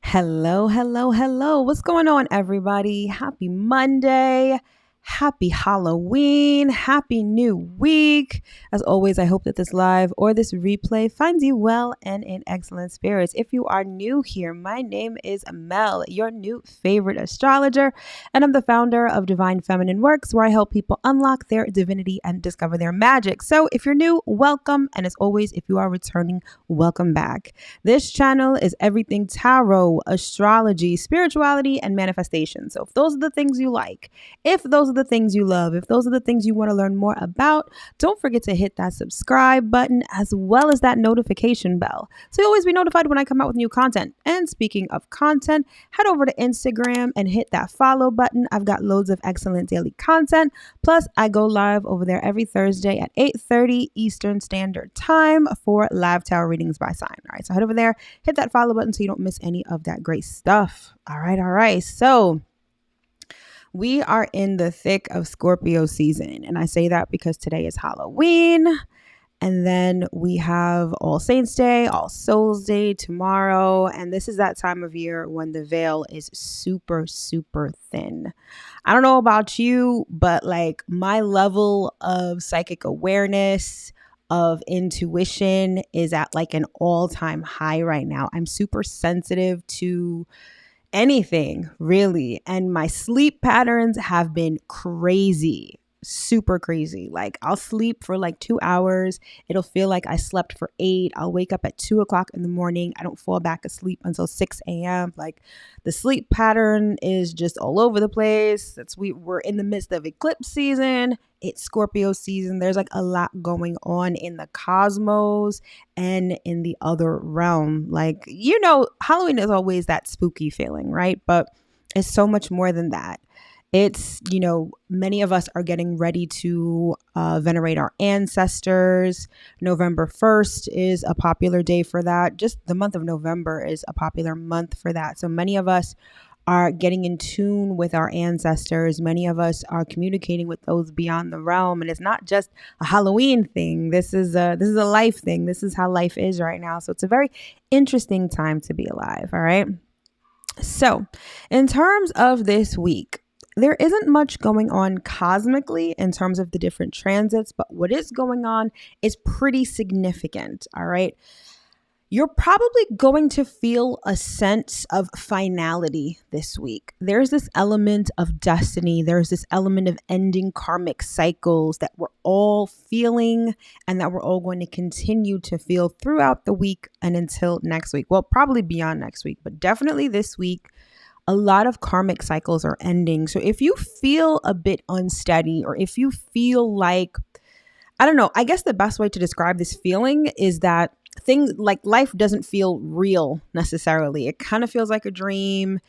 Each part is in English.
Hello, hello, hello. What's going on, everybody? Happy Monday. Happy Halloween. Happy New Week. As always, I hope that this live or this replay finds you well and in excellent spirits. If you are new here, my name is Mel, your new favorite astrologer, and I'm the founder of Divine Feminine Works, where I help people unlock their divinity and discover their magic. So if you're new, welcome. And as always, if you are returning, welcome back. This channel is everything tarot, astrology, spirituality, and manifestation. So if those are the things you like, if those are the things you love, if those are the things you want to learn more about, don't forget to hit that subscribe button as well as that notification bell, so you'll always be notified when I come out with new content. And speaking of content, head over to Instagram and hit that follow button. I've got loads of excellent daily content. Plus, I go live over there every Thursday at 8:30 Eastern Standard Time for live tarot readings by sign. All right, so head over there, hit that follow button so you don't miss any of that great stuff. All right. So we are in the thick of Scorpio season, and I say that because today is Halloween, and then we have All Saints Day, All Souls Day tomorrow, and this is that time of year when the veil is super, super thin. I don't know about you, but like my level of psychic awareness, of intuition is at like an all-time high right now. I'm super sensitive to anything really, and my sleep patterns have been crazy, super crazy. Like I'll sleep for like 2 hours, it'll feel like I slept for 8. I'll wake up at 2 o'clock in the morning, I don't fall back asleep until 6 a.m. Like the sleep pattern is just all over the place. We're in the midst of eclipse season, it's Scorpio season. There's like a lot going on in the cosmos and in the other realm. Like, Halloween is always that spooky feeling, right? But it's so much more than that. It's, many of us are getting ready to venerate our ancestors. November 1st is a popular day for that. Just the month of November is a popular month for that. So many of us are getting in tune with our ancestors. Many of us are communicating with those beyond the realm. And it's not just a Halloween thing. This is a life thing. This is how life is right now. So it's a very interesting time to be alive. All right. So in terms of this week, there isn't much going on cosmically in terms of the different transits, but what is going on is pretty significant. All right. You're probably going to feel a sense of finality this week. There's this element of destiny. There's this element of ending karmic cycles that we're all feeling and that we're all going to continue to feel throughout the week and until next week. Well, probably beyond next week, but definitely this week. A lot of karmic cycles are ending. So if you feel a bit unsteady, or if you feel like, I don't know, I guess the best way to describe this feeling is that things like life doesn't feel real necessarily. It kind of feels like a dream.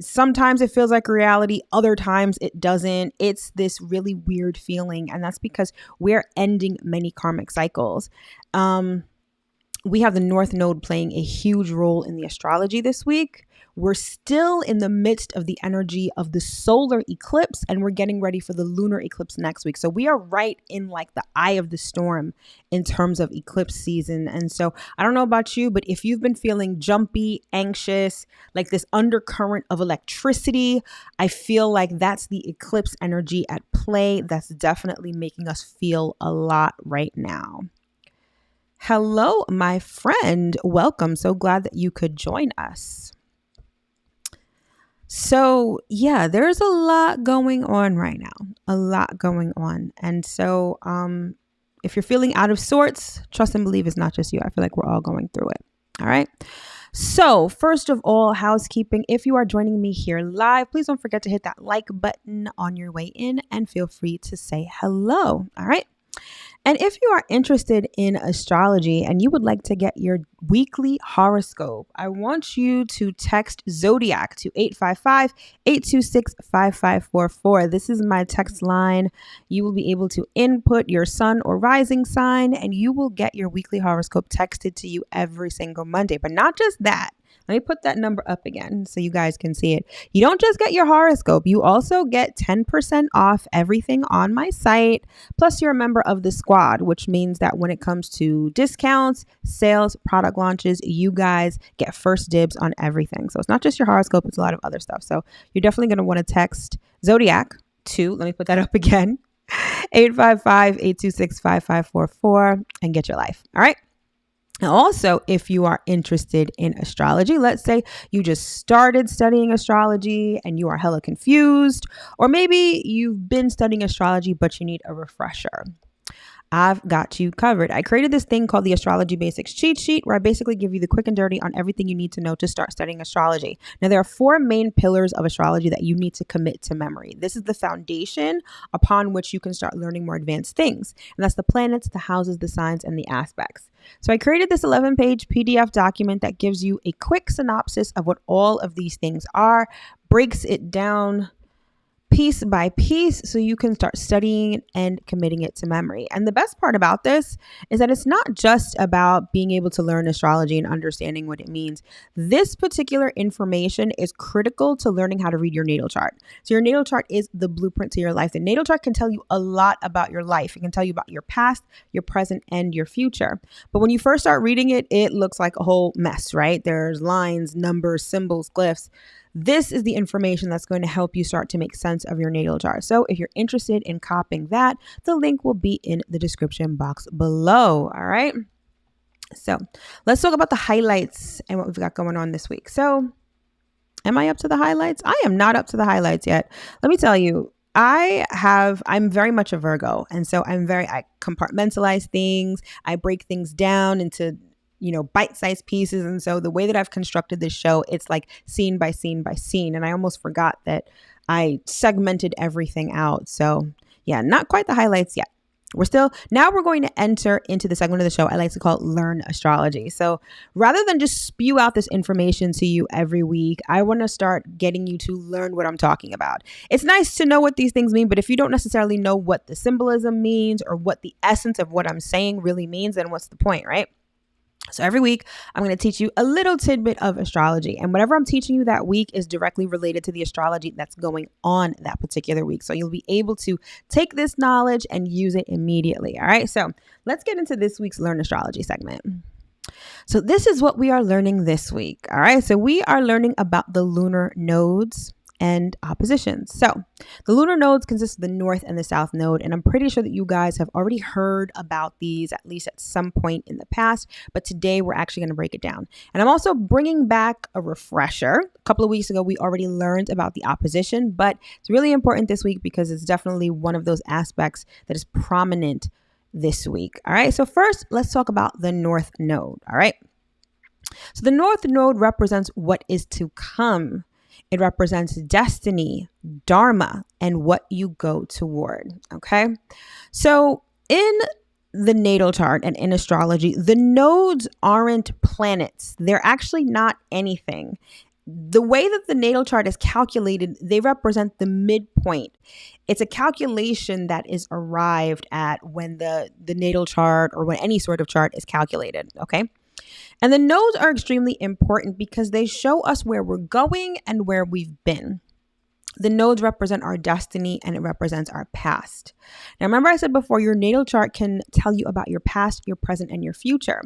Sometimes it feels like reality. Other times it doesn't. It's this really weird feeling. And that's because we're ending many karmic cycles. We have the North Node playing a huge role in the astrology this week. We're still in the midst of the energy of the solar eclipse, and we're getting ready for the lunar eclipse next week. So we are right in like the eye of the storm in terms of eclipse season. And so I don't know about you, but if you've been feeling jumpy, anxious, like this undercurrent of electricity, I feel like that's the eclipse energy at play. That's definitely making us feel a lot right now. Hello, my friend. Welcome. So glad that you could join us. So yeah, there's a lot going on right now, a lot going on. And so if you're feeling out of sorts, trust and believe it's not just you. I feel like we're all going through it. All right. So first of all, housekeeping. If you are joining me here live, please don't forget to hit that like button on your way in and feel free to say hello. All right. And if you are interested in astrology and you would like to get your weekly horoscope, I want you to text ZODIAC to 855-826-5544. This is my text line. You will be able to input your sun or rising sign, and you will get your weekly horoscope texted to you every single Monday. But not just that. Let me put that number up again so you guys can see it. You don't just get your horoscope, you also get 10% off everything on my site. Plus, you're a member of the squad, which means that when it comes to discounts, sales, product launches, you guys get first dibs on everything. So it's not just your horoscope, it's a lot of other stuff. So you're definitely going to want to text ZODIAC to, let me put that up again, 855-826-5544 and get your life. All right. Now, also, if you are interested in astrology, let's say you just started studying astrology and you are hella confused, or maybe you've been studying astrology, but you need a refresher. I've got you covered. I created this thing called the Astrology Basics Cheat Sheet, where I basically give you the quick and dirty on everything you need to know to start studying astrology. Now, there are 4 main pillars of astrology that you need to commit to memory. This is the foundation upon which you can start learning more advanced things. And that's the planets, the houses, the signs, and the aspects. So I created this 11-page PDF document that gives you a quick synopsis of what all of these things are, breaks it down piece by piece so you can start studying and committing it to memory. And the best part about this is that it's not just about being able to learn astrology and understanding what it means. This particular information is critical to learning how to read your natal chart. So your natal chart is the blueprint to your life. The natal chart can tell you a lot about your life. It can tell you about your past, your present, and your future. But when you first start reading it, it looks like a whole mess, right? There's lines, numbers, symbols, glyphs. This is the information that's going to help you start to make sense of your natal chart. So if you're interested in copying that, the link will be in the description box below. All right. So let's talk about the highlights and what we've got going on this week. So am I up to the highlights? I am not up to the highlights yet. Let me tell you, I'm very much a Virgo. And so I compartmentalize things. I break things down into bite-sized pieces. And so the way that I've constructed this show, it's like scene by scene by scene. And I almost forgot that I segmented everything out. So yeah, not quite the highlights yet. Now we're going to enter into the segment of the show I like to call Learn Astrology. So rather than just spew out this information to you every week, I want to start getting you to learn what I'm talking about. It's nice to know what these things mean, but if you don't necessarily know what the symbolism means or what the essence of what I'm saying really means, then what's the point, right? So every week, I'm going to teach you a little tidbit of astrology. And whatever I'm teaching you that week is directly related to the astrology that's going on that particular week. So you'll be able to take this knowledge and use it immediately. All right. So let's get into this week's Learn Astrology segment. So this is what we are learning this week. All right. So we are learning about the lunar nodes and oppositions. So the lunar nodes consist of the north and the south node, and I'm pretty sure that you guys have already heard about these at least at some point in the past, but today we're actually going to break it down. And I'm also bringing back a refresher. A couple of weeks ago, we already learned about the opposition, but it's really important this week because it's definitely one of those aspects that is prominent this week. All right, so first, let's talk about the north node. All right, so the north node represents what is to come. It represents destiny, dharma, and what you go toward. Okay. So in the natal chart and in astrology, the nodes aren't planets. They're actually not anything. The way that the natal chart is calculated, they represent the midpoint. It's a calculation that is arrived at when the natal chart or when any sort of chart is calculated. Okay. And the nodes are extremely important because they show us where we're going and where we've been. The nodes represent our destiny and it represents our past. Now, remember I said before, your natal chart can tell you about your past, your present, and your future.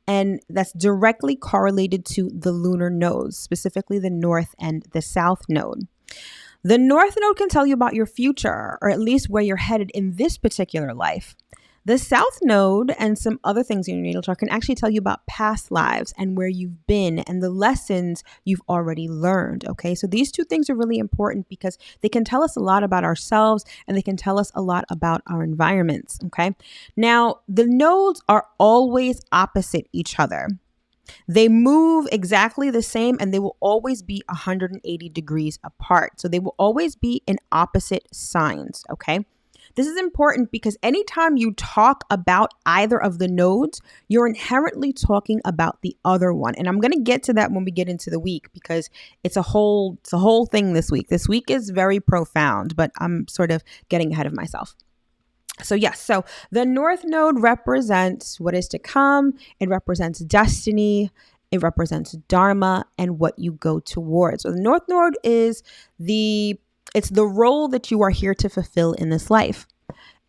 And that's directly correlated to the lunar nodes, specifically the north and the south node. The north node can tell you about your future, or at least where you're headed in this particular life. The south node and some other things in your natal chart can actually tell you about past lives and where you've been and the lessons you've already learned. Okay, so these two things are really important because they can tell us a lot about ourselves and they can tell us a lot about our environments. Okay, now the nodes are always opposite each other. They move exactly the same and they will always be 180 degrees apart. So they will always be in opposite signs. Okay. This is important because anytime you talk about either of the nodes, you're inherently talking about the other one. And I'm going to get to that when we get into the week because it's a whole thing this week. This week is very profound, but I'm sort of getting ahead of myself. So yes, so the north node represents what is to come. It represents destiny. It represents dharma and what you go towards. So the North Node is it's the role that you are here to fulfill in this life.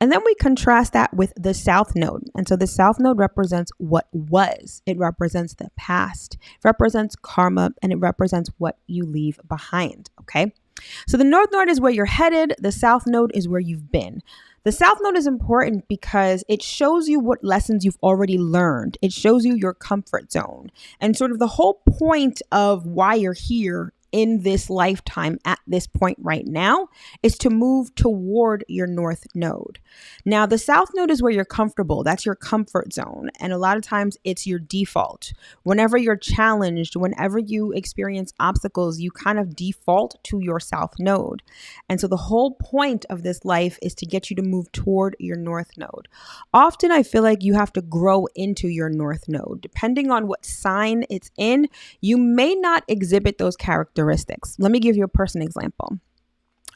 And then we contrast that with the South Node. And so the South Node represents what was. It represents the past. It represents karma, and it represents what you leave behind, okay? So the North Node is where you're headed. The South Node is where you've been. The South Node is important because it shows you what lessons you've already learned. It shows you your comfort zone. And sort of the whole point of why you're here in this lifetime at this point right now is to move toward your North Node. Now, the South Node is where you're comfortable. That's your comfort zone. And a lot of times it's your default. Whenever you're challenged, whenever you experience obstacles, you kind of default to your South Node. And so the whole point of this life is to get you to move toward your North Node. Often I feel like you have to grow into your North Node. Depending on what sign it's in, you may not exhibit those characteristics. Let me give you a personal example.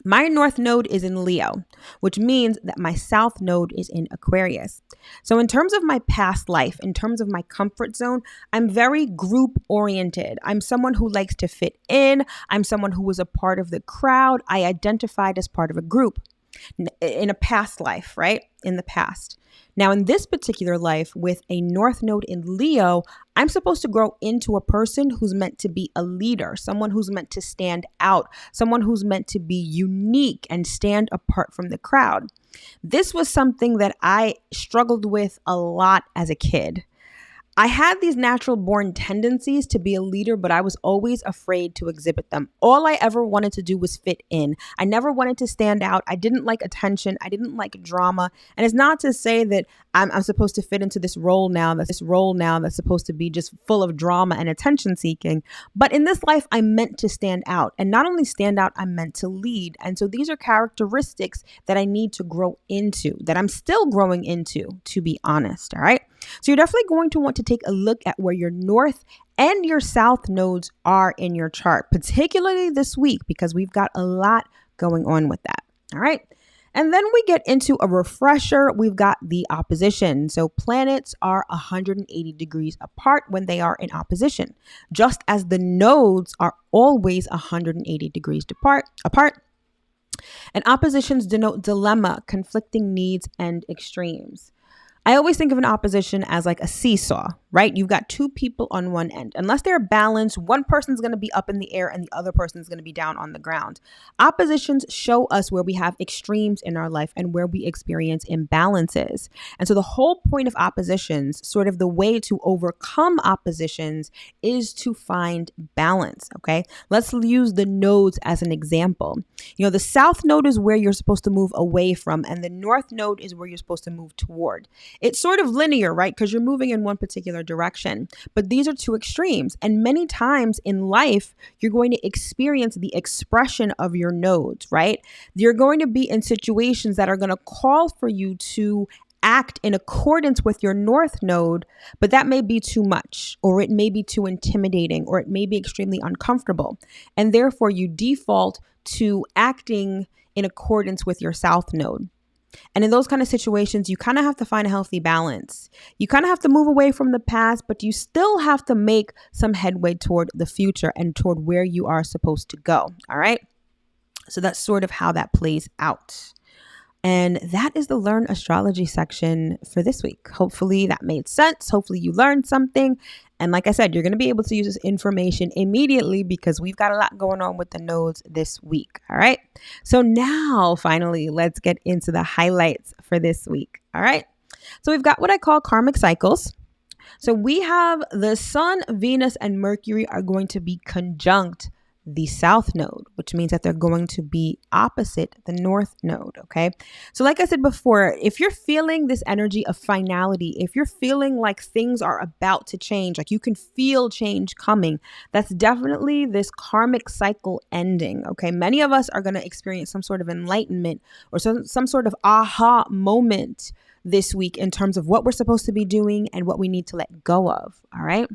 My North Node is in Leo, which means that my South Node is in Aquarius. So in terms of my past life, in terms of my comfort zone, I'm very group oriented. I'm someone who likes to fit in. I'm someone who was a part of the crowd. I identified as part of a group in a past life, right? In the past. Now, in this particular life with a North Node in Leo, I'm supposed to grow into a person who's meant to be a leader, someone who's meant to stand out, someone who's meant to be unique and stand apart from the crowd. This was something that I struggled with a lot as a kid. I had these natural born tendencies to be a leader, but I was always afraid to exhibit them. All I ever wanted to do was fit in. I never wanted to stand out. I didn't like attention. I didn't like drama. And it's not to say that I'm supposed to fit into this role now that's supposed to be just full of drama and attention seeking. But in this life, I meant to stand out. And not only stand out, I meant to lead. And so these are characteristics that I need to grow into, that I'm still growing into, to be honest. All right. So you're definitely going to want to take a look at where your North and your South nodes are in your chart, particularly this week, because we've got a lot going on with that. All right. And then we get into a refresher. We've got the opposition. So planets are 180 degrees apart when they are in opposition, just as the nodes are always 180 degrees apart. And oppositions denote dilemma, conflicting needs, and extremes. I always think of an opposition as like a seesaw, right? You've got two people on one end. Unless they're balanced, one person's going to be up in the air and the other person's going to be down on the ground. Oppositions show us where we have extremes in our life and where we experience imbalances. And so the whole point of oppositions, sort of the way to overcome oppositions, is to find balance, okay? Let's use the nodes as an example. You know, the South node is where you're supposed to move away from, and the North node is where you're supposed to move toward. It's sort of linear, right? Because you're moving in one particular direction. But these are two extremes. And many times in life, you're going to experience the expression of your nodes, right? You're going to be in situations that are going to call for you to act in accordance with your North node, but that may be too much, or it may be too intimidating, or it may be extremely uncomfortable. And therefore, you default to acting in accordance with your South node. And in those kind of situations, you kind of have to find a healthy balance. You kind of have to move away from the past, but you still have to make some headway toward the future and toward where you are supposed to go. All right. So that's sort of how that plays out. And that is the Learn Astrology section for this week. Hopefully that made sense. Hopefully you learned something. And like I said, you're going to be able to use this information immediately because we've got a lot going on with the nodes this week. All right. So now finally, let's get into the highlights for this week. All right. So we've got what I call karmic cycles. So we have the Sun, Venus, and Mercury are going to be conjunct the South node, which means that they're going to be opposite the North node. Okay. So like I said before, if you're feeling this energy of finality, if you're feeling like things are about to change, like you can feel change coming, that's definitely this karmic cycle ending. Okay. Many of us are going to experience some sort of enlightenment or some sort of aha moment this week in terms of what we're supposed to be doing and what we need to let go of. All right.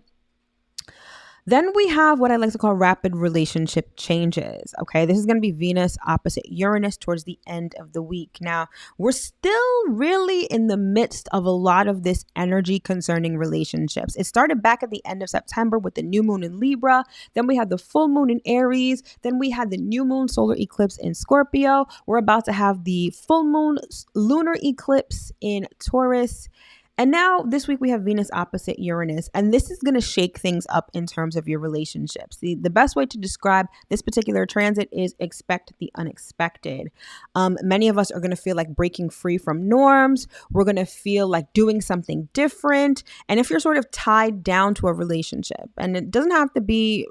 Then we have what I like to call rapid relationship changes. Okay, this is going to be Venus opposite Uranus towards the end of the week. Now, we're still really in the midst of a lot of this energy concerning relationships. It started back at the end of September with the new moon in Libra. Then we had the full moon in Aries. Then we had the new moon solar eclipse in Scorpio. We're about to have the full moon lunar eclipse in Taurus. And now this week we have Venus opposite Uranus, and this is going to shake things up in terms of your relationships. The best way to describe this particular transit is expect the unexpected. Many of us are going to feel like breaking free from norms. We're going to feel like doing something different. And if you're sort of tied down to a relationship, and it doesn't have to be,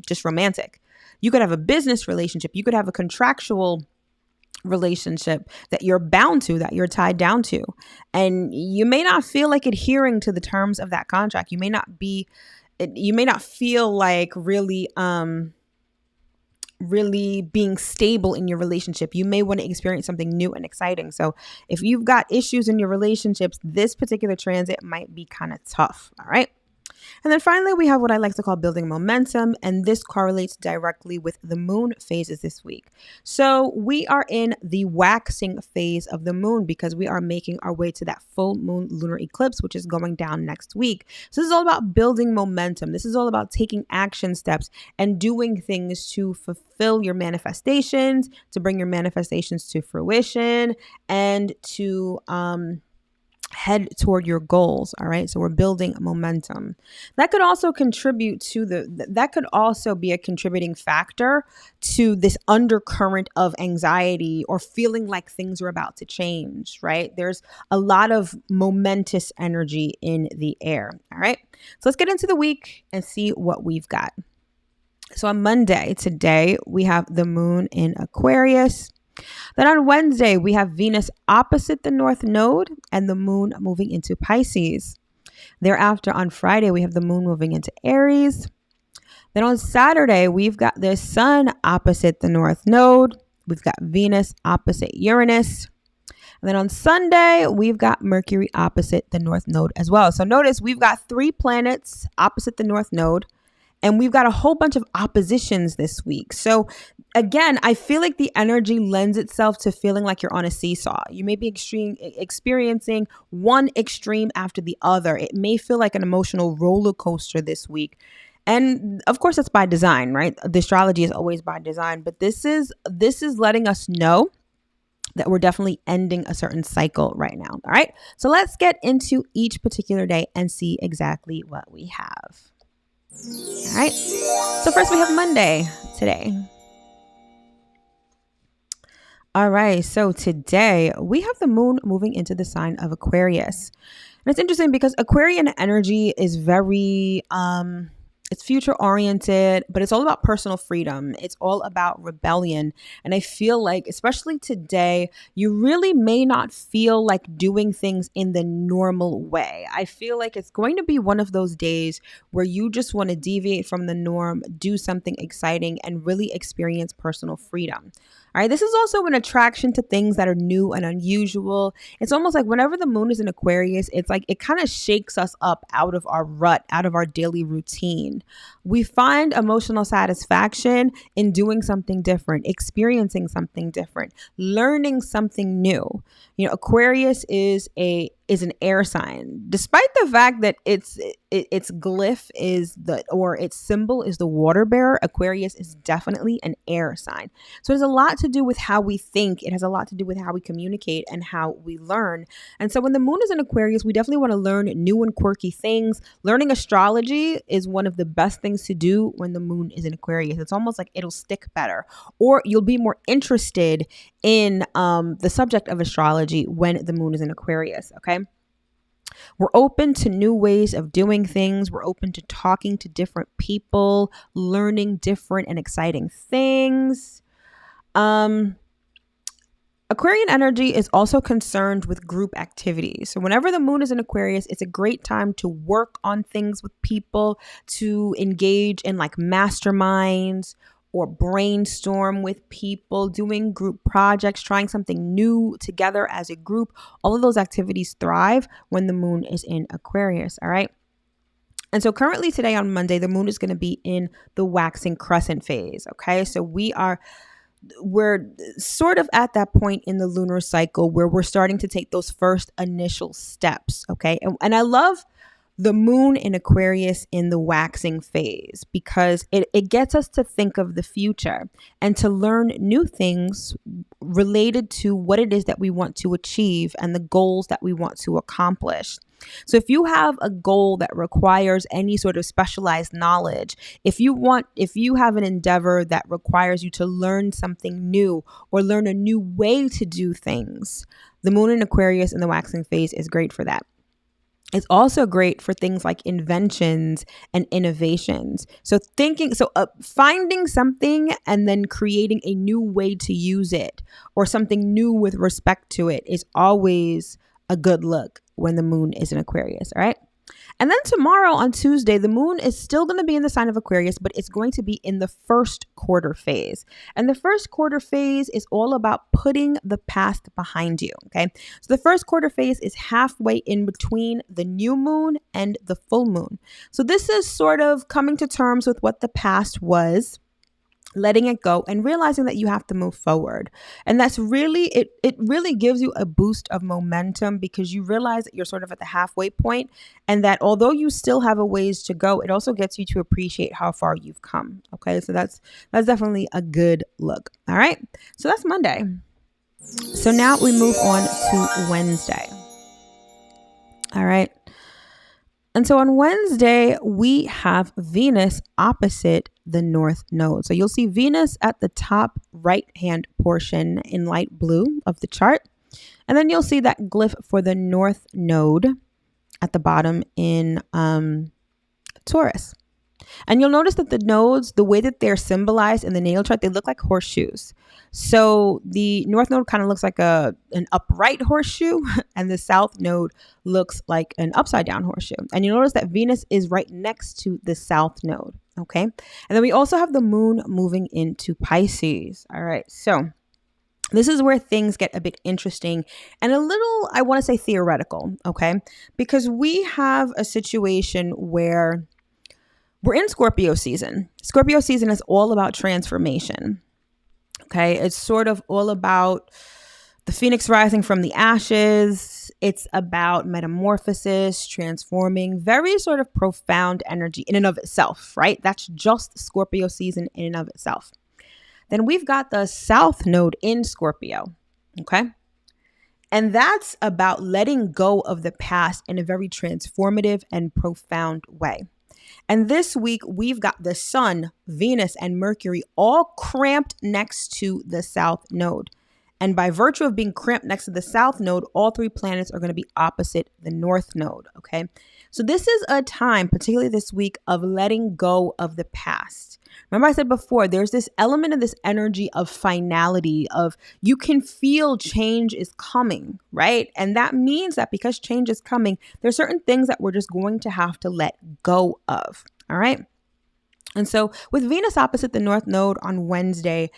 just romantic. You could have a business relationship. You could have a contractual relationship that you're bound to, that you're tied down to, and you may not feel like adhering to the terms of that contract. You may not feel like really being stable in your relationship. You may want to experience something new and exciting. So if you've got issues in your relationships, this particular transit might be kind of tough. All right. And then finally, we have what I like to call building momentum, and this correlates directly with the moon phases this week. So we are in the waxing phase of the moon because we are making our way to that full moon lunar eclipse, which is going down next week. So this is all about building momentum. This is all about taking action steps and doing things to fulfill your manifestations, to bring your manifestations to fruition, and to head toward your goals. All right. So we're building momentum. That could also contribute to that could also be a contributing factor to this undercurrent of anxiety or feeling like things are about to change, right? There's a lot of momentous energy in the air. All right. So let's get into the week and see what we've got. So on Monday, today, we have the moon in Aquarius. Then on Wednesday, we have Venus opposite the North Node and the moon moving into Pisces. Thereafter, on Friday, we have the moon moving into Aries. Then on Saturday, we've got the sun opposite the North Node. We've got Venus opposite Uranus. And then on Sunday, we've got Mercury opposite the North Node as well. So notice we've got 3 planets opposite the North Node. And we've got a whole bunch of oppositions this week. So again, I feel like the energy lends itself to feeling like you're on a seesaw. You may be experiencing one extreme after the other. It may feel like an emotional roller coaster this week. And of course, that's by design, right? The astrology is always by design. But this is letting us know that we're definitely ending a certain cycle right now. All right. So let's get into each particular day and see exactly what we have. All right. So first we have Monday today. All right. So today we have the moon moving into the sign of Aquarius. And it's interesting because Aquarian energy is very, it's future oriented, but it's all about personal freedom. It's all about rebellion. And I feel like, especially today, you really may not feel like doing things in the normal way. I feel like it's going to be one of those days where you just want to deviate from the norm, do something exciting, and really experience personal freedom. All right. This is also an attraction to things that are new and unusual. It's almost like whenever the moon is in Aquarius, it's like it kind of shakes us up out of our rut, out of our daily routine. We find emotional satisfaction in doing something different, experiencing something different, learning something new. Aquarius is an air sign, despite the fact that its glyph its symbol is the water bearer. Aquarius is definitely an air sign. So it has a lot to do with how we think. It has a lot to do with how we communicate and how we learn. And so when the moon is in Aquarius, we definitely want to learn new and quirky things. Learning astrology is one of the best things to do when the moon is in Aquarius. It's almost like it'll stick better, or you'll be more interested in the subject of astrology when the moon is in Aquarius. Okay. We're open to new ways of doing things. We're open to talking to different people, learning different and exciting things. Aquarian energy is also concerned with group activities. So whenever the moon is in Aquarius, it's a great time to work on things with people, to engage in like masterminds or brainstorm with people, doing group projects, trying something new together as a group. All of those activities thrive when the moon is in Aquarius. All right. And so currently today on Monday, the moon is going to be in the waxing crescent phase. Okay. So we're sort of at that point in the lunar cycle where we're starting to take those first initial steps. Okay. And I love the moon in Aquarius in the waxing phase because it gets us to think of the future and to learn new things related to what it is that we want to achieve and the goals that we want to accomplish. So if you have a goal that requires any sort of specialized knowledge, if you have an endeavor that requires you to learn something new or learn a new way to do things, the moon in Aquarius in the waxing phase is great for that. It's also great for things like inventions and innovations. So finding something and then creating a new way to use it or something new with respect to it is always a good look when the moon is in Aquarius, all right? And then tomorrow on Tuesday, the moon is still going to be in the sign of Aquarius, but it's going to be in the first quarter phase. And the first quarter phase is all about putting the past behind you, okay? So the first quarter phase is halfway in between the new moon and the full moon. So this is sort of coming to terms with what the past was, letting it go and realizing that you have to move forward. And that's really, it really gives you a boost of momentum because you realize that you're sort of at the halfway point and that although you still have a ways to go, it also gets you to appreciate how far you've come. Okay. So that's definitely a good look. All right. So that's Monday. So now we move on to Wednesday. All right. And so on Wednesday, we have Venus opposite the North Node. So you'll see Venus at the top right-hand portion in light blue of the chart. And then you'll see that glyph for the North Node at the bottom in Taurus. And you'll notice that the nodes, the way that they're symbolized in the natal chart, they look like horseshoes. So the North Node kind of looks like an upright horseshoe, and the South Node looks like an upside down horseshoe. And you notice that Venus is right next to the South Node. Okay. And then we also have the moon moving into Pisces. All right. So this is where things get a bit interesting and a little, I want to say, theoretical. Okay. Because we have a situation where we're in Scorpio season. Scorpio season is all about transformation. Okay. It's sort of all about the phoenix rising from the ashes. It's about metamorphosis, transforming, very sort of profound energy in and of itself, right? That's just Scorpio season in and of itself. Then we've got the South Node in Scorpio. Okay. And that's about letting go of the past in a very transformative and profound way. And this week, we've got the Sun, Venus, and Mercury all cramped next to the South Node. And by virtue of being cramped next to the South Node, all three planets are going to be opposite the North Node, okay? So this is a time, particularly this week, of letting go of the past. Remember I said before, there's this element of this energy of finality, of you can feel change is coming, right? And that means that because change is coming, there's certain things that we're just going to have to let go of, all right? And so with Venus opposite the North Node on Wednesday,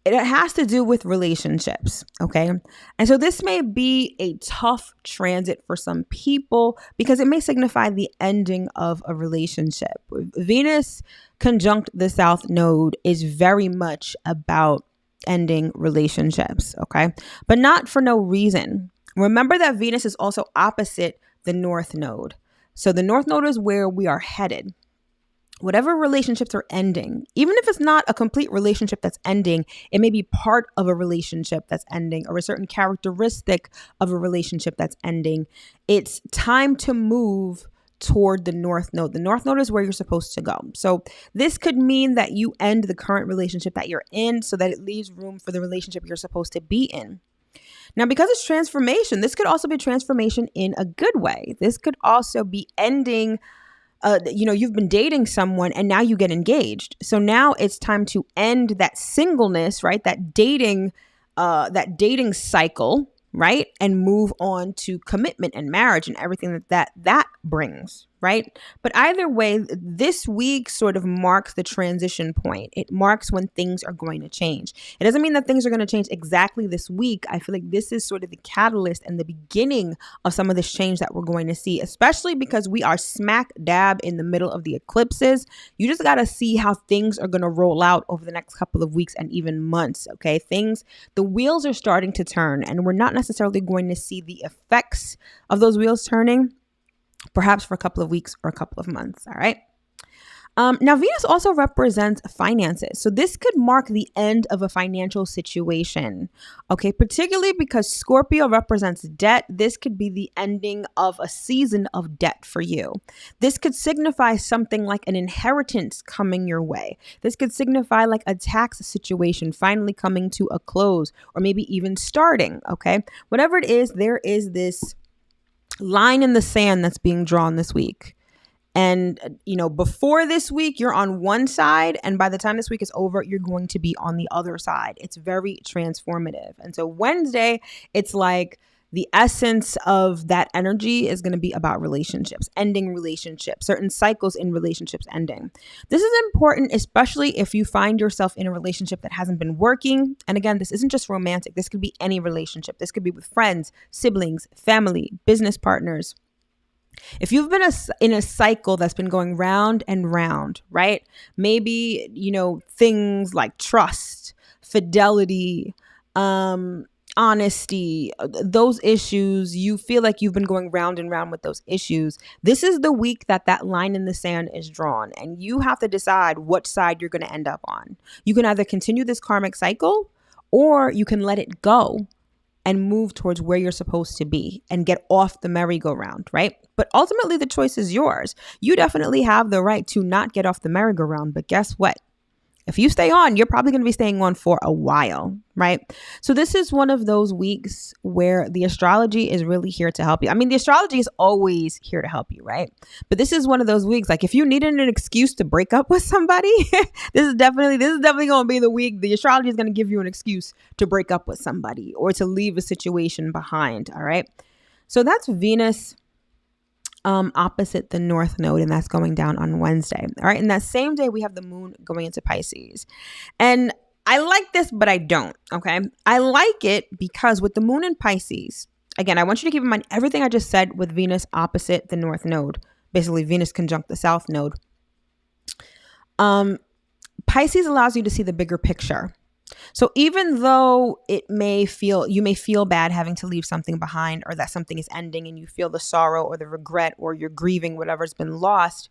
it has to do with relationships, okay? And so this may be a tough transit for some people because it may signify the ending of a relationship. Venus conjunct the South Node is very much about ending relationships, okay? But not for no reason. Remember that Venus is also opposite the North Node. So the North Node is where we are headed. Whatever relationships are ending, even if it's not a complete relationship that's ending, it may be part of a relationship that's ending or a certain characteristic of a relationship that's ending. It's time to move toward the North Node. The North Node is where you're supposed to go. So this could mean that you end the current relationship that you're in so that it leaves room for the relationship you're supposed to be in. Now, because it's transformation, this could also be transformation in a good way. This could also be ending you've been dating someone and now you get engaged. So now it's time to end that singleness, right? That dating cycle, right? And move on to commitment and marriage and everything that brings, right? But either way, this week sort of marks the transition point. It marks when things are going to change. It doesn't mean that things are going to change exactly this week. I feel like this is sort of the catalyst and the beginning of some of this change that we're going to see, especially because we are smack dab in the middle of the eclipses. You just got to see how things are going to roll out over the next couple of weeks and even months, okay? The wheels are starting to turn, and we're not necessarily going to see the effects of those wheels turning perhaps for a couple of weeks or a couple of months. All right. Now, Venus also represents finances. So this could mark the end of a financial situation. Okay. Particularly because Scorpio represents debt. This could be the ending of a season of debt for you. This could signify something like an inheritance coming your way. This could signify like a tax situation finally coming to a close, or maybe even starting. Okay. Whatever it is, there is this line in the sand that's being drawn this week. And, before this week, you're on one side. And by the time this week is over, you're going to be on the other side. It's very transformative. And so Wednesday, it's like the essence of that energy is going to be about relationships, ending relationships, certain cycles in relationships ending. This is important, especially if you find yourself in a relationship that hasn't been working. And again, this isn't just romantic. This could be any relationship. This could be with friends, siblings, family, business partners. If you've been in a cycle that's been going round and round, right? Maybe, things like trust, fidelity, honesty, those issues, you feel like you've been going round and round with those issues. This is the week that line in the sand is drawn, and you have to decide what side you're going to end up on. You can either continue this karmic cycle, or you can let it go and move towards where you're supposed to be and get off the merry-go-round, right? But ultimately, the choice is yours. You definitely have the right to not get off the merry-go-round, but guess what? If you stay on, you're probably going to be staying on for a while, right? So this is one of those weeks where the astrology is really here to help you. I mean, the astrology is always here to help you, right? But this is one of those weeks, like if you needed an excuse to break up with somebody, this is definitely going to be the week. The astrology is going to give you an excuse to break up with somebody or to leave a situation behind, all right? So that's Venus opposite the North Node, and that's going down on Wednesday. All right. And that same day, we have the moon going into Pisces. And I like this, but I don't. Okay. I like it because with the moon in Pisces, again, I want you to keep in mind everything I just said with Venus opposite the North Node, basically Venus conjunct the South Node. Pisces allows you to see the bigger picture. So even though you may feel bad having to leave something behind, or that something is ending and you feel the sorrow or the regret, or you're grieving whatever's been lost,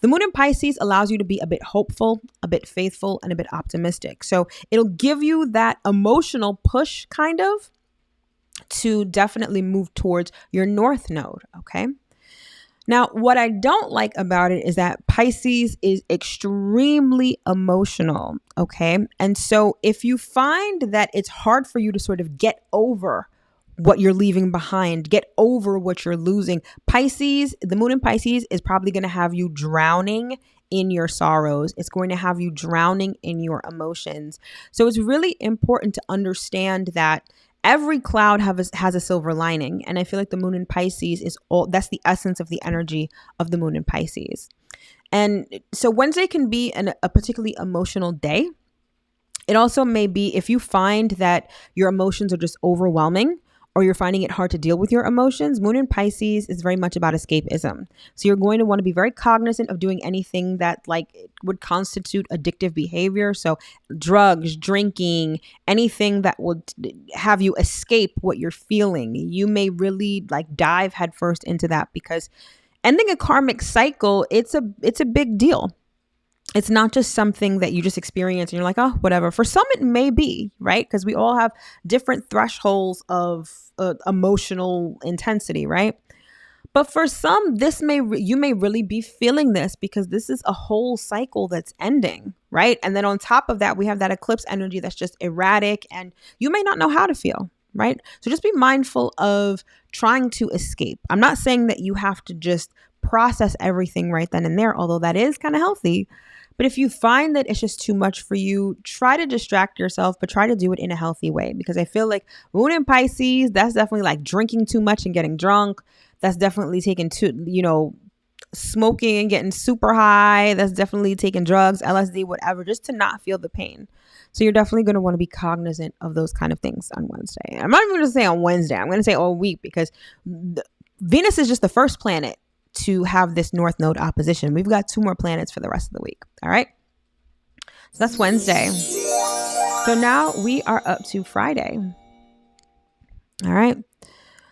the moon in Pisces allows you to be a bit hopeful, a bit faithful, and a bit optimistic. So it'll give you that emotional push kind of to definitely move towards your North Node. Okay. Now, what I don't like about it is that Pisces is extremely emotional, okay? And so if you find that it's hard for you to sort of get over what you're leaving behind, get over what you're losing, Pisces, the moon in Pisces is probably going to have you drowning in your sorrows. It's going to have you drowning in your emotions. So it's really important to understand that every cloud has a silver lining. And I feel like the moon in Pisces that's the essence of the energy of the moon in Pisces. And so Wednesday can be a particularly emotional day. It also may be if you find that your emotions are just overwhelming, or you're finding it hard to deal with your emotions, moon in Pisces is very much about escapism. So you're going to want to be very cognizant of doing anything that would constitute addictive behavior. So drugs, drinking, anything that would have you escape what you're feeling. You may really dive headfirst into that, because ending a karmic cycle, it's a big deal. It's not just something that you just experience and you're like, oh, whatever. For some, it may be, right? Because we all have different thresholds of emotional intensity, right? But for some, you may really be feeling this because this is a whole cycle that's ending, right? And then on top of that, we have that eclipse energy that's just erratic, and you may not know how to feel, right? So just be mindful of trying to escape. I'm not saying that you have to just process everything right then and there, although that is kind of healthy. But if you find that it's just too much for you, try to distract yourself, but try to do it in a healthy way. Because I feel like moon in Pisces, that's definitely like drinking too much and getting drunk. That's definitely taking smoking and getting super high. That's definitely taking drugs, LSD, whatever, just to not feel the pain. So you're definitely going to want to be cognizant of those kind of things on Wednesday. I'm not even going to say on Wednesday. I'm going to say all week, because Venus is just the first planet to have this North Node opposition. We've got 2 more planets for the rest of the week. All right. So that's Wednesday. So now we are up to Friday. All right.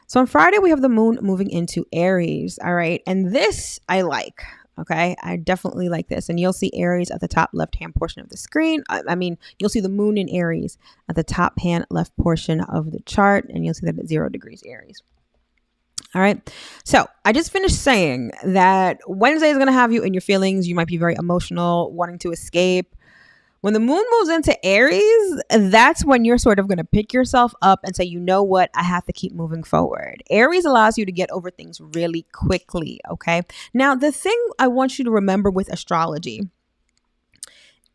So on Friday, we have the moon moving into Aries. All right. And this I like. Okay. I definitely like this. And you'll see Aries at the top left-hand portion of the screen. You'll see the moon in Aries at the top hand left portion of the chart. And you'll see that at 0 degrees Aries. All right. So I just finished saying that Wednesday is going to have you in your feelings. You might be very emotional, wanting to escape. When the moon moves into Aries, that's when you're sort of going to pick yourself up and say, you know what, I have to keep moving forward. Aries allows you to get over things really quickly. Okay. Now, the thing I want you to remember with astrology,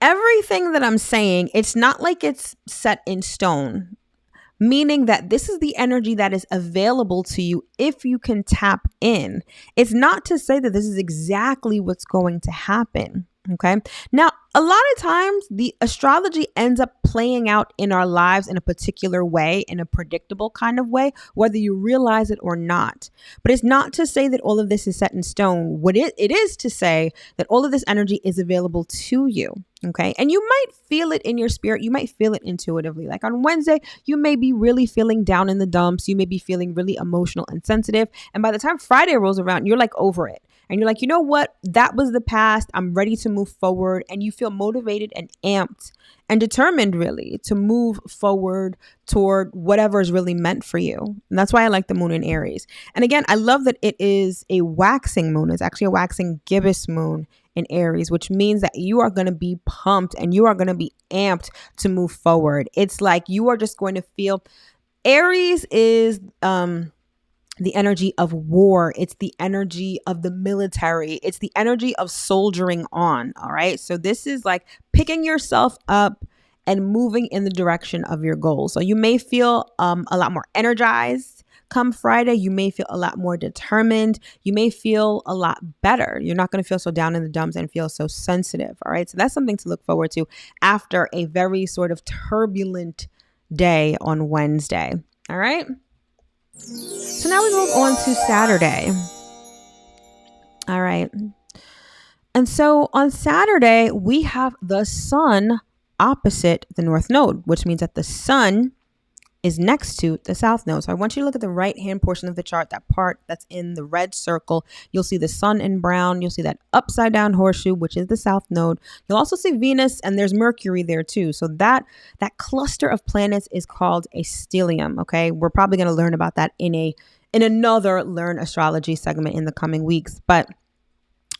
everything that I'm saying, it's not like it's set in stone, meaning that this is the energy that is available to you if you can tap in. It's not to say that this is exactly what's going to happen. Okay. Now, a lot of times the astrology ends up playing out in our lives in a particular way, in a predictable kind of way, whether you realize it or not. But it's not to say that all of this is set in stone. What it is to say that all of this energy is available to you. Okay. And you might feel it in your spirit. You might feel it intuitively. Like on Wednesday, you may be really feeling down in the dumps. You may be feeling really emotional and sensitive. And by the time Friday rolls around, you're like over it. And you're like, you know what? That was the past. I'm ready to move forward. And you feel motivated and amped and determined really to move forward toward whatever is really meant for you. And that's why I like the moon in Aries. And again, I love that it is a waxing moon. It's actually a waxing gibbous moon in Aries, which means that you are going to be pumped and you are going to be amped to move forward. It's like you are just going to feel. Aries is the energy of war. It's the energy of the military. It's the energy of soldiering on. All right. So this is like picking yourself up and moving in the direction of your goals. So you may feel a lot more energized come Friday. You may feel a lot more determined. You may feel a lot better. You're not going to feel so down in the dumps and feel so sensitive. All right. So that's something to look forward to after a very sort of turbulent day on Wednesday. All right. So now we move on to Saturday. All right. And so on Saturday, we have the sun opposite the North Node, which means that the sun is next to the South Node. So I want you to look at the right-hand portion of the chart, that part that's in the red circle. You'll see the sun in brown. You'll see that upside down horseshoe, which is the South Node. You'll also see Venus, and there's Mercury there too. So that cluster of planets is called a stellium. Okay. We're probably going to learn about that in another Learn Astrology segment in the coming weeks. But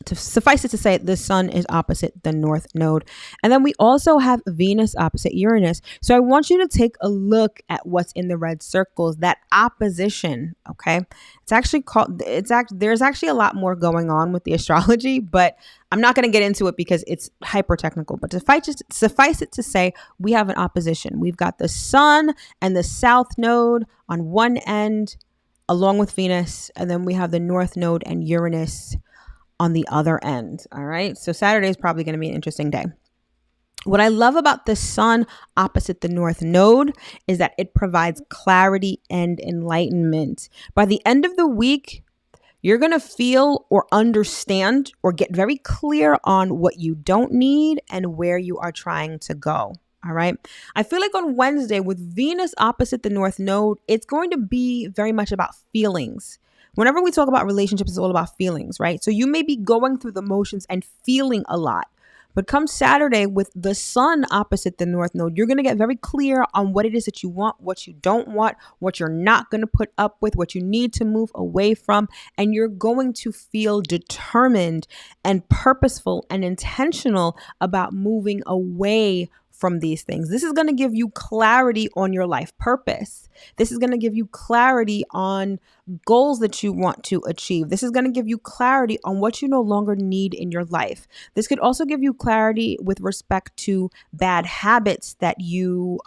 to suffice it to say, the sun is opposite the North Node. And then we also have Venus opposite Uranus. So I want you to take a look at what's in the red circles, that opposition. Okay. There's actually a lot more going on with the astrology, but I'm not going to get into it because it's hyper technical. But suffice it to say, we have an opposition. We've got the sun and the South Node on one end, along with Venus. And then we have the North Node and Uranus on the other end. All right. So Saturday is probably going to be an interesting day. What I love about the sun opposite the North Node is that it provides clarity and enlightenment. By the end of the week, you're going to feel or understand or get very clear on what you don't need and where you are trying to go. All right. I feel like on Wednesday with Venus opposite the North Node, it's going to be very much about feelings. Whenever we talk about relationships, it's all about feelings, right? So you may be going through the motions and feeling a lot. But come Saturday with the sun opposite the North Node, you're going to get very clear on what it is that you want, what you don't want, what you're not going to put up with, what you need to move away from. And you're going to feel determined and purposeful and intentional about moving away from these things. This is going to give you clarity on your life purpose. This is going to give you clarity on goals that you want to achieve. This is going to give you clarity on what you no longer need in your life. This could also give you clarity with respect to bad habits that you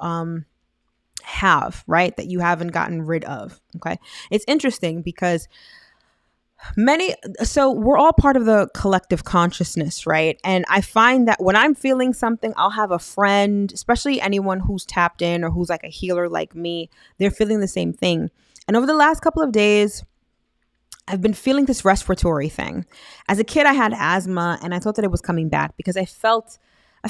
have, right? That you haven't gotten rid of. Okay. It's interesting because So we're all part of the collective consciousness, right? And I find that when I'm feeling something, I'll have a friend, especially anyone who's tapped in or who's like a healer like me, they're feeling the same thing. And over the last couple of days, I've been feeling this respiratory thing. As a kid, I had asthma and I thought that it was coming back because I felt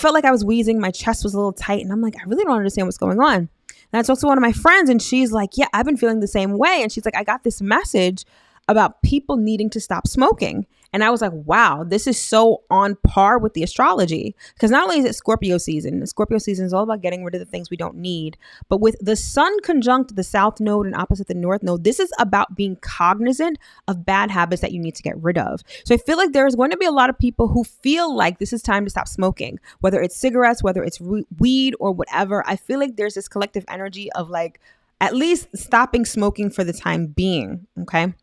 like I was wheezing. My chest was a little tight and I'm like, I really don't understand what's going on. And I talked to one of my friends and she's like, yeah, I've been feeling the same way. And she's like, I got this message about people needing to stop smoking. And I was like, wow, this is so on par with the astrology. Because not only is it Scorpio season is all about getting rid of the things we don't need. But with the sun conjunct the south node and opposite the north node, this is about being cognizant of bad habits that you need to get rid of. So I feel like there's going to be a lot of people who feel like this is time to stop smoking, whether it's cigarettes, whether it's weed or whatever. I feel like there's this collective energy of like at least stopping smoking for the time being. Okay.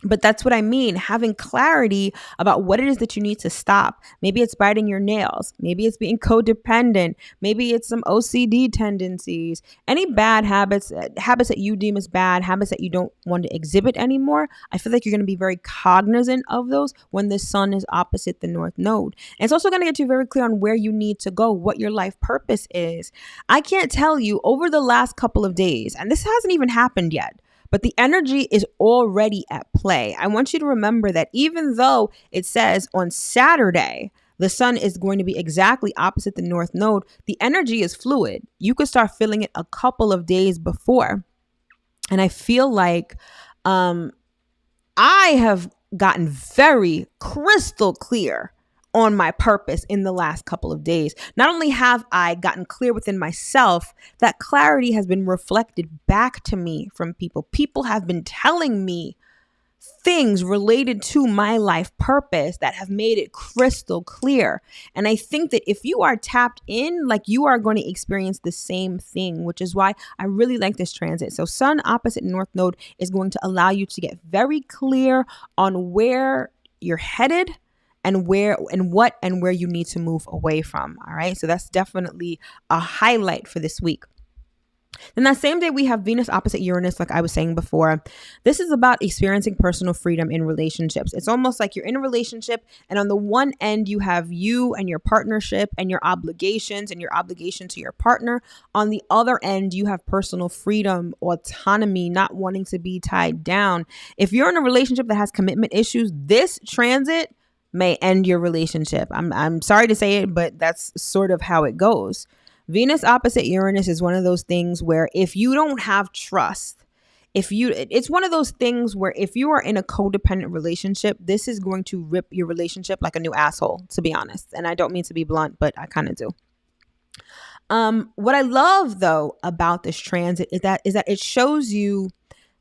But that's what I mean, having clarity about what it is that you need to stop. Maybe it's biting your nails. Maybe it's being codependent. Maybe it's some OCD tendencies. Any bad habits that you deem as bad, habits that you don't want to exhibit anymore. I feel like you're going to be very cognizant of those when the sun is opposite the north node. And it's also going to get you very clear on where you need to go, what your life purpose is. I can't tell you over the last couple of days, and this hasn't even happened yet, but the energy is already at play. I want you to remember that even though it says on Saturday, the sun is going to be exactly opposite the north node, the energy is fluid. You could start feeling it a couple of days before. And I feel like I have gotten very crystal clear on my purpose in the last couple of days. Not only have I gotten clear within myself, that clarity has been reflected back to me from people. People have been telling me things related to my life purpose that have made it crystal clear. And I think that if you are tapped in, like you are going to experience the same thing, which is why I really like this transit. So sun opposite north node is going to allow you to get very clear on where you're headed and where you need to move away from. All right. So that's definitely a highlight for this week. Then that same day we have Venus opposite Uranus, like I was saying before. This is about experiencing personal freedom in relationships. It's almost like you're in a relationship and on the one end you have you and your partnership and your obligations and your obligation to your partner. On the other end, you have personal freedom, autonomy, not wanting to be tied down. If you're in a relationship that has commitment issues, this transit may end your relationship. I'm sorry to say it, but that's sort of how it goes. Venus opposite Uranus is one of those things where if you don't have trust, it's one of those things where if you are in a codependent relationship, this is going to rip your relationship like a new asshole, to be honest. And I don't mean to be blunt, but I kind of do. What I love though about this transit is that it shows you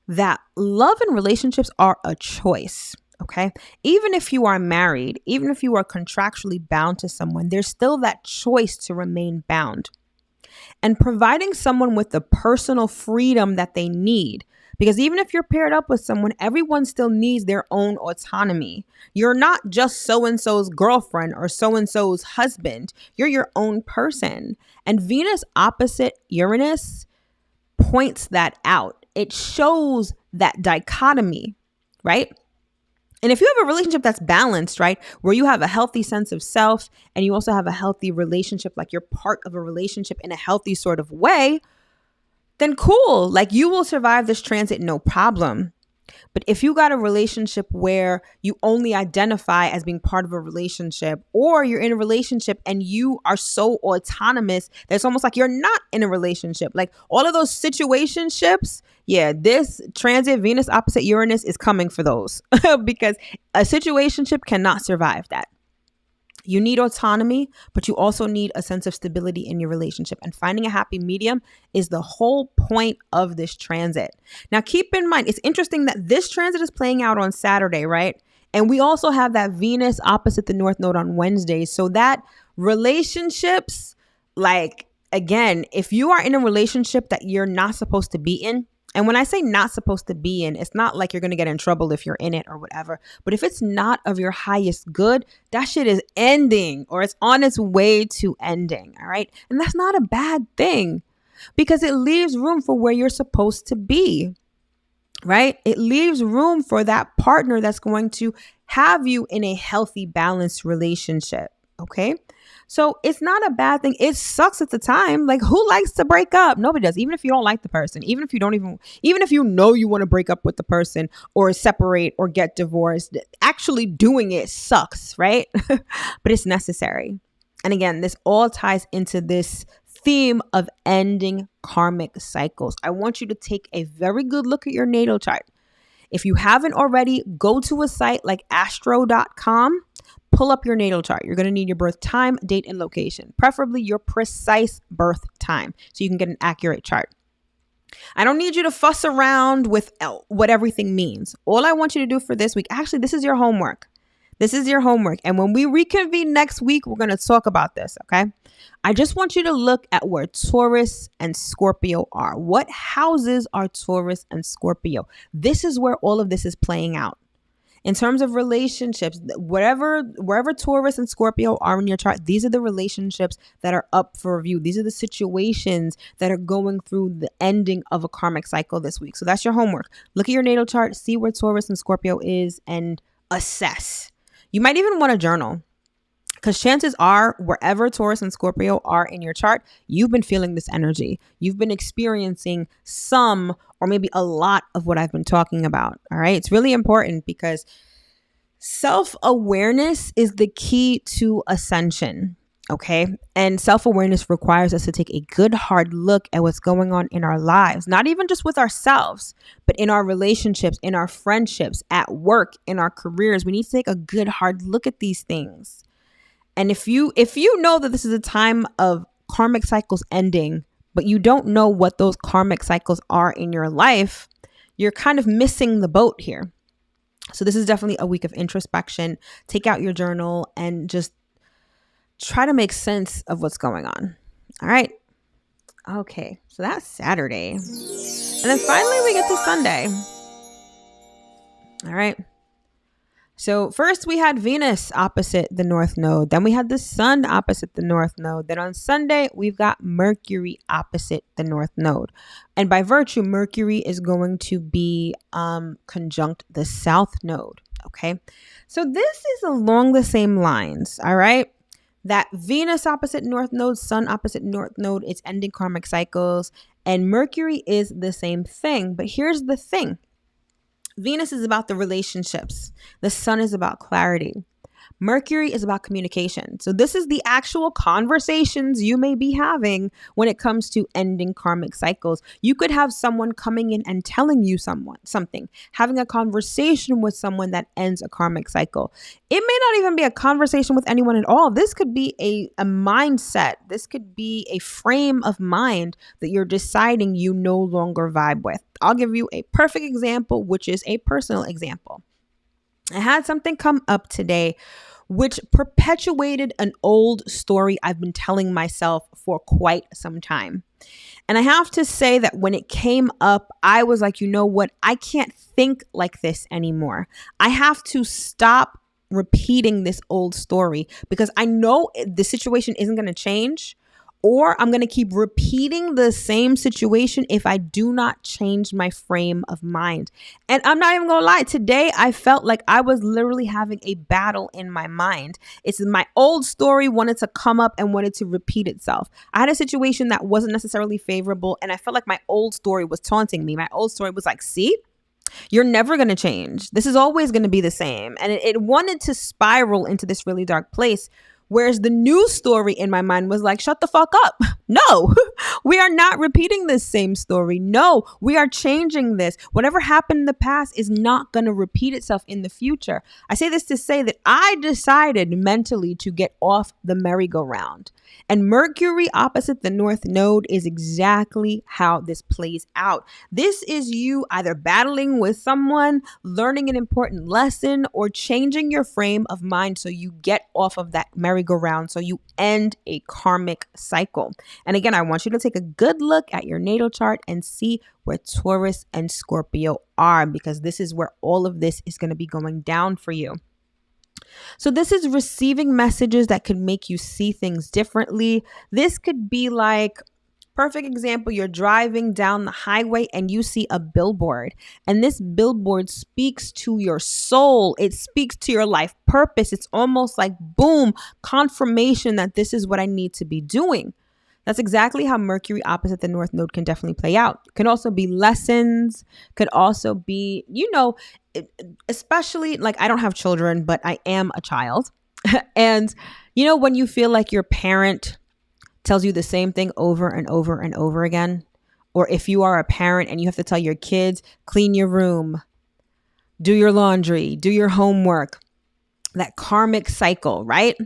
that love and relationships are a choice. Okay. Even if you are married, even if you are contractually bound to someone, there's still that choice to remain bound. And providing someone with the personal freedom that they need. Because even if you're paired up with someone, everyone still needs their own autonomy. You're not just so-and-so's girlfriend or so-and-so's husband. You're your own person. And Venus opposite Uranus points that out. It shows that dichotomy, right? And if you have a relationship that's balanced, right, where you have a healthy sense of self and you also have a healthy relationship, like you're part of a relationship in a healthy sort of way, then cool. Like you will survive this transit, no problem. But if you got a relationship where you only identify as being part of a relationship, or you're in a relationship and you are so autonomous that it's almost like you're not in a relationship, like all of those situationships, yeah, this transit Venus opposite Uranus is coming for those because a situationship cannot survive that. You need autonomy, but you also need a sense of stability in your relationship. And finding a happy medium is the whole point of this transit. Now, keep in mind, it's interesting that this transit is playing out on Saturday, right? And we also have that Venus opposite the North Node on Wednesday. So that relationships, like, again, if you are in a relationship that you're not supposed to be in, and when I say not supposed to be in, it's not like you're going to get in trouble if you're in it or whatever. But if it's not of your highest good, that shit is ending or it's on its way to ending. All right. And that's not a bad thing because it leaves room for where you're supposed to be. right? It leaves room for that partner that's going to have you in a healthy, balanced relationship. Okay. So it's not a bad thing. It sucks at the time. Like, who likes to break up? Nobody does. Even if you don't like the person, even if you know you want to break up with the person or separate or get divorced, actually doing it sucks, right? But it's necessary. And again, this all ties into this theme of ending karmic cycles. I want you to take a very good look at your natal chart. If you haven't already, go to a site like astro.com, pull up your natal chart. You're going to need your birth time, date, and location, preferably your precise birth time, so you can get an accurate chart. I don't need you to fuss around with what everything means. All I want you to do for this week, actually, this is your homework. This is your homework. And when we reconvene next week, we're going to talk about this, okay? I just want you to look at where Taurus and Scorpio are. What houses are Taurus and Scorpio? This is where all of this is playing out. In terms of relationships, wherever Taurus and Scorpio are in your chart, these are the relationships that are up for review. These are the situations that are going through the ending of a karmic cycle this week. So that's your homework. Look at your natal chart, see where Taurus and Scorpio is, and assess. You might even want to journal, because chances are wherever Taurus and Scorpio are in your chart, you've been feeling this energy. You've been experiencing some or maybe a lot of what I've been talking about. All right. It's really important because self-awareness is the key to ascension. Okay. And self-awareness requires us to take a good hard look at what's going on in our lives, not even just with ourselves, but in our relationships, in our friendships, at work, in our careers. We need to take a good hard look at these things. And if you know that this is a time of karmic cycles ending, but you don't know what those karmic cycles are in your life, you're kind of missing the boat here. So this is definitely a week of introspection. Take out your journal and just try to make sense of what's going on. All right. Okay. So that's Saturday. And then finally we get to Sunday. All right. So first we had Venus opposite the North Node. Then we had the Sun opposite the North Node. Then on Sunday, we've got Mercury opposite the North Node. And by virtue, Mercury is going to be conjunct the South Node. Okay. So this is along the same lines. All right. That Venus opposite North Node, Sun opposite North Node, it's ending karmic cycles. And Mercury is the same thing. But here's the thing. Venus is about the relationships. The Sun is about clarity. Mercury is about communication. So this is the actual conversations you may be having when it comes to ending karmic cycles. You could have someone coming in and telling you something, having a conversation with someone that ends a karmic cycle. It may not even be a conversation with anyone at all. This could be a mindset. This could be a frame of mind that you're deciding you no longer vibe with. I'll give you a perfect example, which is a personal example. I had something come up today which perpetuated an old story I've been telling myself for quite some time. And I have to say that when it came up, I was like, you know what? I can't think like this anymore. I have to stop repeating this old story because I know the situation isn't going to change. Or I'm going to keep repeating the same situation if I do not change my frame of mind. And I'm not even going to lie. Today, I felt like I was literally having a battle in my mind. It's my old story wanted to come up and wanted to repeat itself. I had a situation that wasn't necessarily favorable. And I felt like my old story was taunting me. My old story was like, see? You're never going to change. This is always going to be the same. And it wanted to spiral into this really dark place. Whereas the new story in my mind was like, shut the fuck up. No, we are not repeating this same story. No, we are changing this. Whatever happened in the past is not going to repeat itself in the future. I say this to say that I decided mentally to get off the merry-go-round. And Mercury opposite the North Node is exactly how this plays out. This is you either battling with someone, learning an important lesson, or changing your frame of mind so you get off of that merry-go-round, so you end a karmic cycle. And again, I want you to take a good look at your natal chart and see where Taurus and Scorpio are, because this is where all of this is going to be going down for you. So this is receiving messages that could make you see things differently. This could be like Perfect example, you're driving down the highway and you see a billboard, and this billboard speaks to your soul. It speaks to your life purpose. It's almost like, boom, confirmation that this is what I need to be doing. That's exactly how Mercury opposite the North Node can definitely play out. It can also be lessons, could also be, especially like I don't have children, but I am a child. And, when you feel like your parent tells you the same thing over and over and over again, or if you are a parent and you have to tell your kids, clean your room, do your laundry, do your homework, that karmic cycle, right?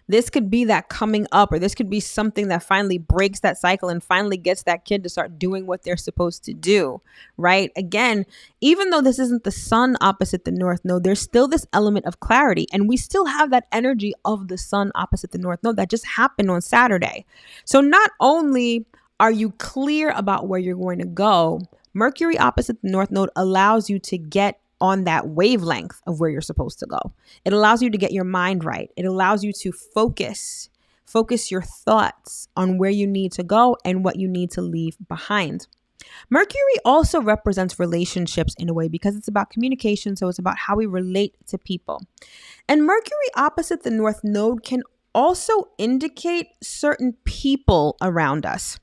This could be that coming up, or this could be something that finally breaks that cycle and finally gets that kid to start doing what they're supposed to do, right? Again, even though this isn't the sun opposite the North Node, there's still this element of clarity, and we still have that energy of the sun opposite the North Node that just happened on Saturday. So not only are you clear about where you're going to go, Mercury opposite the North Node allows you to get on that wavelength of where you're supposed to go. It allows you to get your mind right. It allows you to focus your thoughts on where you need to go and what you need to leave behind. Mercury also represents relationships in a way because it's about communication. So it's about how we relate to people. And Mercury opposite the North Node can also indicate certain people around us.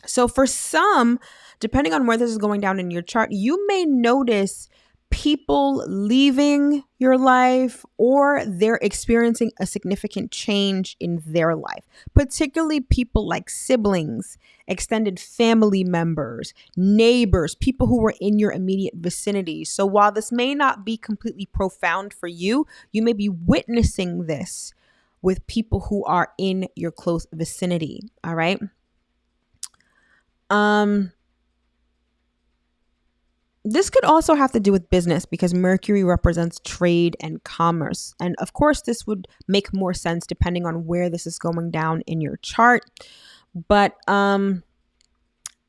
So for some, depending on where this is going down in your chart, you may notice people leaving your life, or they're experiencing a significant change in their life, particularly people like siblings, extended family members, neighbors, people who were in your immediate vicinity. So while this may not be completely profound for you, you may be witnessing this with people who are in your close vicinity. All right. This could also have to do with business because Mercury represents trade and commerce. And of course, this would make more sense depending on where this is going down in your chart. But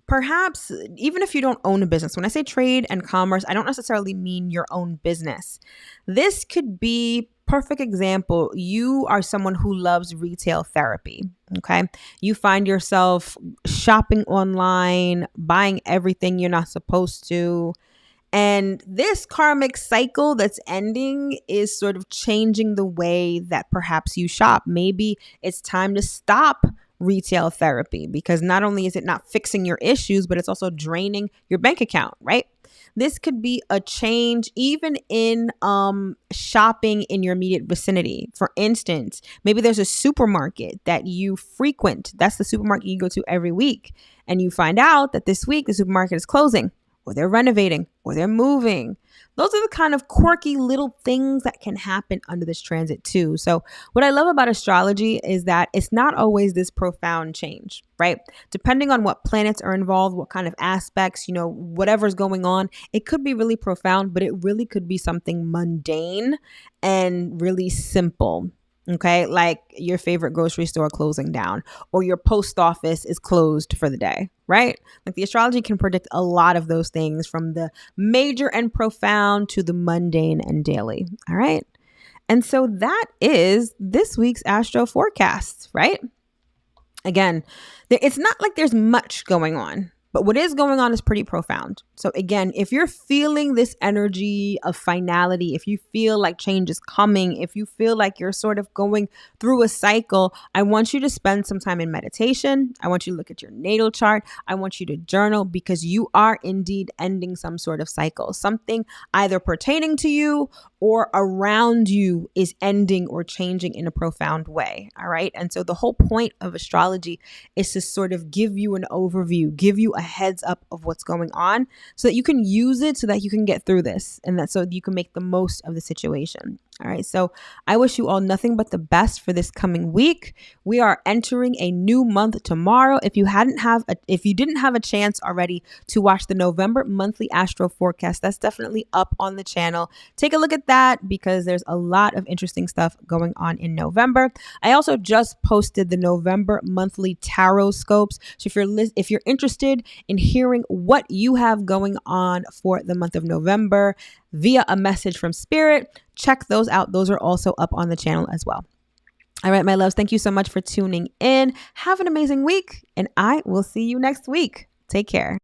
perhaps even if you don't own a business, when I say trade and commerce, I don't necessarily mean your own business. This could be perfect example. You are someone who loves retail therapy. Okay. You find yourself shopping online, buying everything you're not supposed to. And this karmic cycle that's ending is sort of changing the way that perhaps you shop. Maybe it's time to stop retail therapy because not only is it not fixing your issues, but it's also draining your bank account, right? This could be a change even in shopping in your immediate vicinity. For instance, maybe there's a supermarket that you frequent. That's the supermarket you go to every week. And you find out that this week the supermarket is closing, or they're renovating, or they're moving. Those are the kind of quirky little things that can happen under this transit too. So what I love about astrology is that it's not always this profound change, right? Depending on what planets are involved, what kind of aspects, whatever's going on, it could be really profound, but it really could be something mundane and really simple. Okay, like your favorite grocery store closing down, or your post office is closed for the day, right? Like the astrology can predict a lot of those things, from the major and profound to the mundane and daily. All right. And so that is this week's astro forecast, right? Again, it's not like there's much going on, but what is going on is pretty profound. So again, if you're feeling this energy of finality, if you feel like change is coming, if you feel like you're sort of going through a cycle, I want you to spend some time in meditation. I want you to look at your natal chart. I want you to journal, because you are indeed ending some sort of cycle. Something either pertaining to you or around you is ending or changing in a profound way. All right. And so the whole point of astrology is to sort of give you an overview, give you a heads up of what's going on, so that you can use it, so that you can get through this, and that so you can make the most of the situation. All right. So I wish you all nothing but the best for this coming week. We are entering a new month tomorrow. If you didn't have a chance already to watch the November monthly astro forecast, that's definitely up on the channel. Take a look at that, because there's a lot of interesting stuff going on in November. I also just posted the November monthly tarot scopes. So if you're interested in hearing what you have going on for the month of November via a message from Spirit, check those out. Those are also up on the channel as well. All right, my loves, thank you so much for tuning in. Have an amazing week, and I will see you next week. Take care.